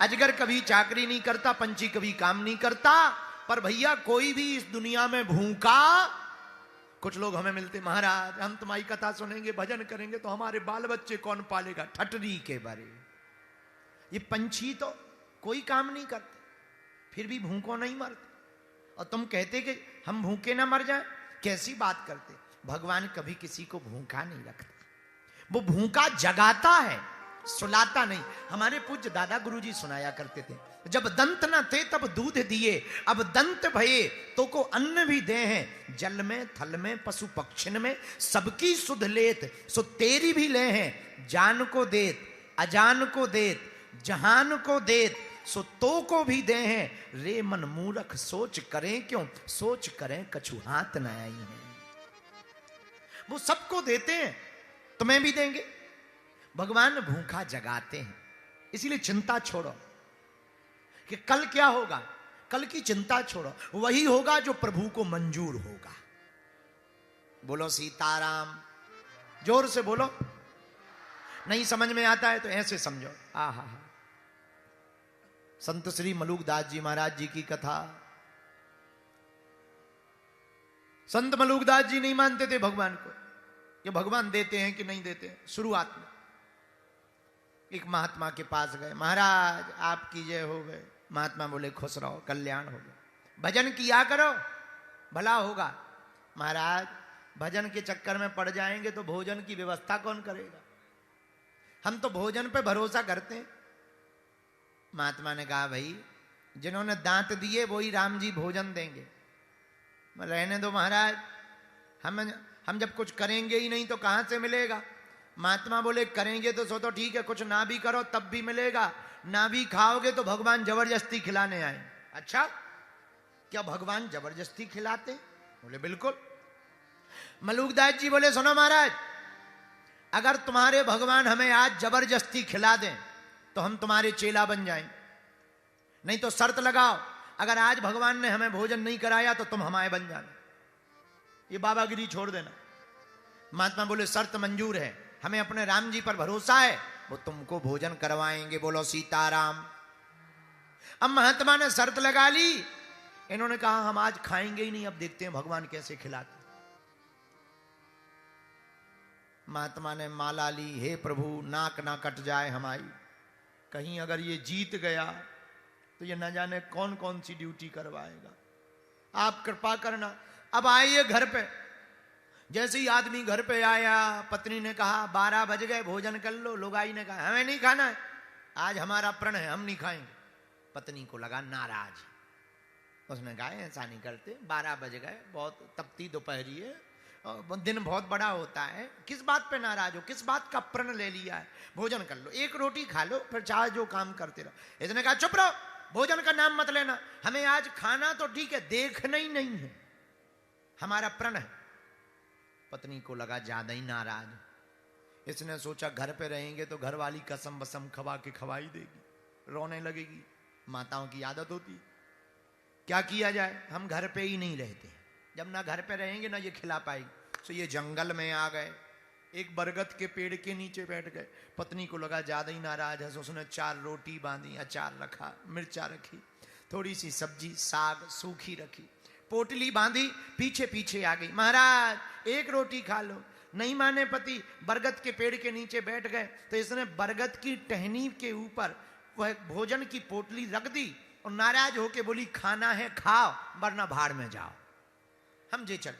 अजगर कभी चाकरी नहीं करता, पंछी कभी काम नहीं करता, पर भैया कोई भी इस दुनिया में भूखा। कुछ लोग हमें मिलते, महाराज हम तुम्हारी कथा सुनेंगे, भजन करेंगे तो हमारे बाल बच्चे कौन पालेगा? ठटरी के बारे। ये पंछी तो कोई काम नहीं करते, फिर भी भूखों नहीं मरते, और तुम कहते कि हम भूखे ना मर जाएं? कैसी बात करते? भगवान कभी किसी को भूखा नहीं रखते, वो भूखा जगाता है, सुलाता नहीं। हमारे पूज्य दादा गुरुजी सुनाया करते थे, जब दंत न थे तब दूध दिए, अब दंत भये तो को अन्न भी दे हैं। जल में थल में पशु पक्षिन में सबकी सुध लेत, सो तेरी भी ले हैं। जान को देत अजान को देत जहान को देत, सो तो को भी दे हैं। रे मन मूर्ख सोच करें क्यों, सोच करें कछु हाथ न आई है। वो सबको देते हैं, तुम्हें भी देंगे। भगवान भूखा जगाते हैं, इसीलिए चिंता छोड़ो कि कल क्या होगा। कल की चिंता छोड़ो, वही होगा जो प्रभु को मंजूर होगा। बोलो सीताराम, जोर से बोलो। नहीं समझ में आता है तो ऐसे समझो। आहा, संत श्री मलूकदास जी महाराज जी की कथा। संत मलूकदास जी नहीं मानते थे भगवान को कि भगवान देते हैं कि नहीं देते। शुरुआत में एक महात्मा के पास गए, महाराज आपकी जय हो गए। महात्मा बोले खुश रहो, कल्याण हो गया, भजन किया करो भला होगा। महाराज भजन के चक्कर में पड़ जाएंगे तो भोजन की व्यवस्था कौन करेगा? हम तो भोजन पे भरोसा करते हैं। महात्मा ने कहा भाई जिन्होंने दांत दिए वही राम जी भोजन देंगे, रहने दो महाराज, हम जब कुछ करेंगे ही नहीं तो कहां से मिलेगा? महात्मा बोले करेंगे तो सो तो ठीक है, कुछ ना भी करो तब भी मिलेगा, ना भी खाओगे तो भगवान जबरदस्ती खिलाने आए। अच्छा, क्या भगवान जबरदस्ती खिलाते? बोले बिल्कुल। मलूकदास जी बोले सुनो महाराज, अगर तुम्हारे भगवान हमें आज जबरदस्ती खिला दें तो हम तुम्हारे चेला बन जाएं, नहीं तो शर्त लगाओ, अगर आज भगवान ने हमें भोजन नहीं कराया तो तुम हमारे बन जाना, ये बाबागिरी छोड़ देना। महात्मा बोले शर्त मंजूर है, हमें अपने राम जी पर भरोसा है, वो तुमको भोजन करवाएंगे। बोलो सीताराम। अब महात्मा ने शर्त लगा ली, इन्होंने कहा हम आज खाएंगे ही नहीं, अब देखते हैं भगवान कैसे खिलाते। महात्मा ने माला ली, हे प्रभु नाक ना कट जाए हमारी, कहीं अगर ये जीत गया तो ये न जाने कौन कौन सी ड्यूटी करवाएगा, आप कृपा करना। अब आइए घर पे। जैसे ही आदमी घर पे आया, पत्नी ने कहा 12 बज गए भोजन कर लो। लुगाई ने कहा हमें नहीं खाना है, आज हमारा प्रण है, हम नहीं खाएंगे। पत्नी को लगा नाराज, उसने कहा ऐसा नहीं करते, 12 बज गए, बहुत तपती दोपहरी है, दिन बहुत बड़ा होता है, किस बात पे नाराज हो, किस बात का प्रण ले लिया है, भोजन कर लो, एक रोटी खा लो, फिर चाहे जो काम करते रहो। इसने कहा चुप रहो, भोजन का नाम मत लेना, हमें आज खाना तो ठीक है, देखना ही नहीं है, हमारा प्रण है। पत्नी को लगा ज्यादा ही नाराज। इसने सोचा घर पे रहेंगे तो घर वाली कसम बसम खवा के खवाई देगी, रोने लगेगी, माताओं की आदत होती है। क्या किया जाए, हम घर पे ही नहीं रहते, जब ना घर पे रहेंगे ना ये खिला पाएगी। तो ये जंगल में आ गए, एक बरगद के पेड़ के नीचे बैठ गए। पत्नी को लगा ज्यादा ही नाराज है, तो उसने 4 रोटी बांधी, अचार रखा, मिर्चा रखी, थोड़ी सी सब्जी साग सूखी रखी, पोटली बांधी, पीछे पीछे आ गई। महाराज एक रोटी खा लो। नहीं माने पति, बरगद के पेड़ के नीचे बैठ गए तो इसने बरगद की टहनी के ऊपर वह भोजन की पोटली रख दी और नाराज होके बोली खाना है खाओ वरना भाड़ में जाओ, हम जे चल।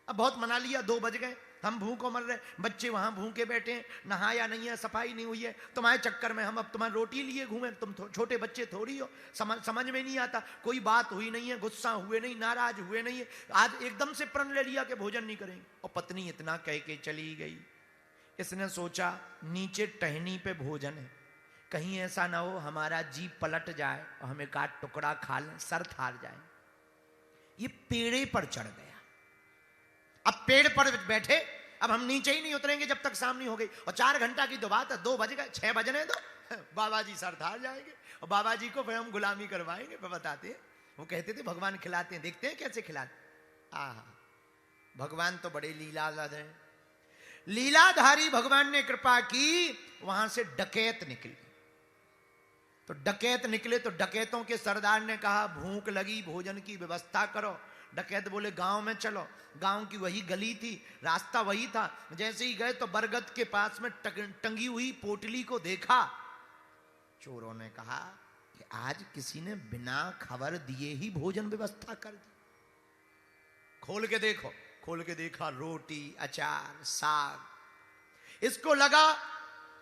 अब बहुत मना लिया, 2 बज गए, हम भूखों मर रहे, बच्चे वहां भूखे बैठे हैं, नहाया नहीं है, सफाई नहीं हुई है, तुम्हारे चक्कर में हम अब तुम्हारी रोटी लिए घूमे, तुम छोटे बच्चे थोड़ी हो, समझ में नहीं आता, कोई बात हुई नहीं है, गुस्सा हुए नहीं, नाराज हुए नहीं है, आज एकदम से प्रण ले लिया कि भोजन नहीं करेंगे। और पत्नी इतना कह के चली गई। इसने सोचा नीचे टहनी पे भोजन है, कहीं ऐसा ना हो हमारा जीभ पलट जाए और हमें काट टुकड़ा खा लें, सर हार जाए। ये पेड़े पर चढ़ गया। अब पेड़ पर बैठे, अब हम नीचे ही नहीं उतरेंगे जब तक शाम नहीं हो गई। और 4 घंटा की तो बात है, 2 बज गए, 6 बजने दो, बाबा जी सर हार जाएंगे और बाबा जी को फिर हम गुलामी करवाएंगे। फिर बताते हैं, वो कहते थे भगवान खिलाते हैं, देखते हैं कैसे खिलाते। आहा, भगवान तो बड़े लीलाधर हैं। लीलाधारी भगवान ने कृपा की, वहां से डकैत निकली। तो डकैत निकले, तो डकैतों के सरदार ने कहा भूख लगी, भोजन की व्यवस्था करो। डकैत बोले गांव में चलो। गांव की वही गली थी, रास्ता वही था। जैसे ही गए तो बरगद के पास में टंगी हुई पोटली को देखा। चोरों ने कहा कि आज किसी ने बिना खबर दिए ही भोजन व्यवस्था कर दी। खोल के देखो। खोल के देखा, रोटी, अचार, साग। इसको लगा,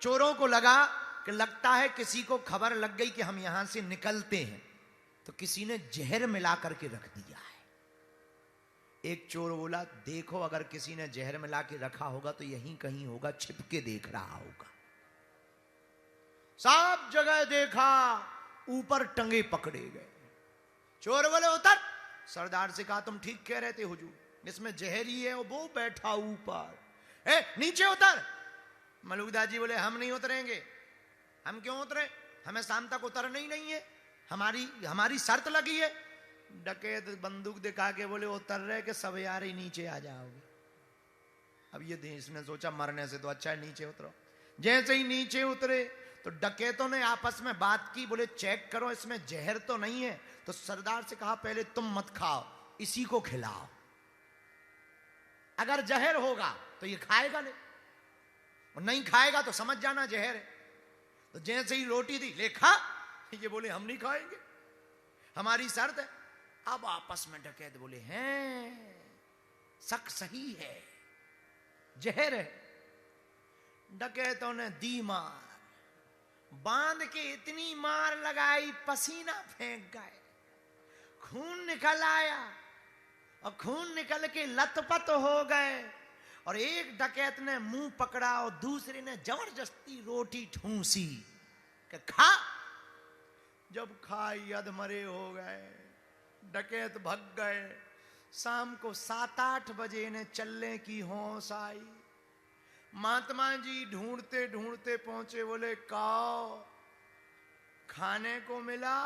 चोरों को लगा कि लगता है किसी को खबर लग गई कि हम यहां से निकलते हैं, तो किसी ने जहर मिला करके रख दिया है। एक चोर बोला देखो अगर किसी ने जहर मिला के रखा होगा तो यहीं कहीं होगा, छिप के देख रहा होगा। सब जगह देखा, ऊपर टंगे पकड़े गए। चोर बोले उतर। सरदार से कहा तुम ठीक कह रहे थे हुजूर, इसमें जहर ही है, वो बैठा ऊपर। नीचे उतर। मलुकदास जी बोले हम नहीं उतरेंगे। हम क्यों उतरे? हमें शाम तक उतरना ही नहीं है, हमारी शर्त लगी है। डकैत बंदूक दिखा के बोले उतर रहे कि सब यार ही नीचे आ जाओगे। अब ये देश ने सोचा मरने से तो अच्छा है नीचे उतरो। जैसे ही नीचे उतरे तो डकैतों ने आपस में बात की, बोले चेक करो इसमें जहर तो नहीं है। तो सरदार से कहा पहले तुम मत खाओ, इसी को खिलाओ। अगर जहर होगा तो ये खाएगा नहीं, और नहीं खाएगा तो समझ जाना जहर है। तो जैसे ही रोटी दी, ले खा। ये बोले हम नहीं खाएंगे, हमारी शर्त है। अब आपस में डकैत बोले हैं शक सही है, जहर है। डकैतों ने दी मार, बांध के इतनी मार लगाई पसीना फेंक गए, खून निकल आया, और खून निकल के लथपथ हो गए। और एक डकैत ने मुंह पकड़ा और दूसरे ने जबरदस्ती रोटी ठूंसी कि खा। जब खाई अधमरे हो गए, डकैत भग गए। शाम को 7-8 बजे ने चलने की होश आई। महात्मा जी ढूंढते ढूंढते पहुंचे, बोले काओ खाने को मिला?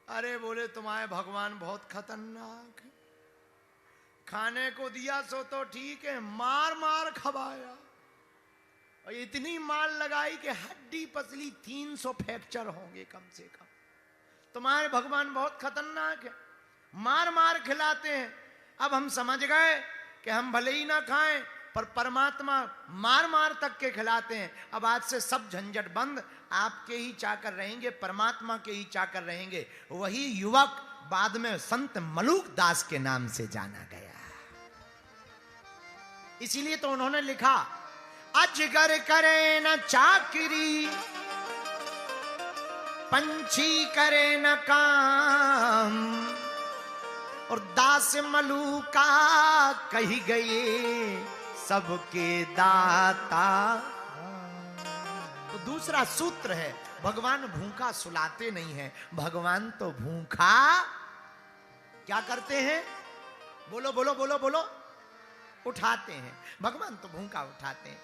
अरे बोले तुम्हारे भगवान बहुत खतरनाक है, खाने को दिया सो तो ठीक है, मार मार खवाया, और इतनी मार लगाई कि हड्डी पसली 300 फ्रैक्चर होंगे कम से कम। तुम्हारे भगवान बहुत खतरनाक है, मार मार खिलाते हैं। अब हम समझ गए कि हम भले ही ना खाएं, पर परमात्मा मार मार तक के खिलाते हैं। अब आज से सब झंझट बंद, आपके ही चाकर रहेंगे, परमात्मा के ही चाकर रहेंगे। वही युवक बाद में संत मलूक दास के नाम से जाना गया। इसीलिए तो उन्होंने लिखा अजगर करे न चाकरी, पंछी करे न काम, और दास मलूका कही गए सबके दाता। तो दूसरा सूत्र है, भगवान भूखा सुलाते नहीं है, भगवान तो भूखा क्या करते हैं? बोलो बोलो बोलो बोलो, उठाते हैं। भगवान तो भूखा उठाते हैं।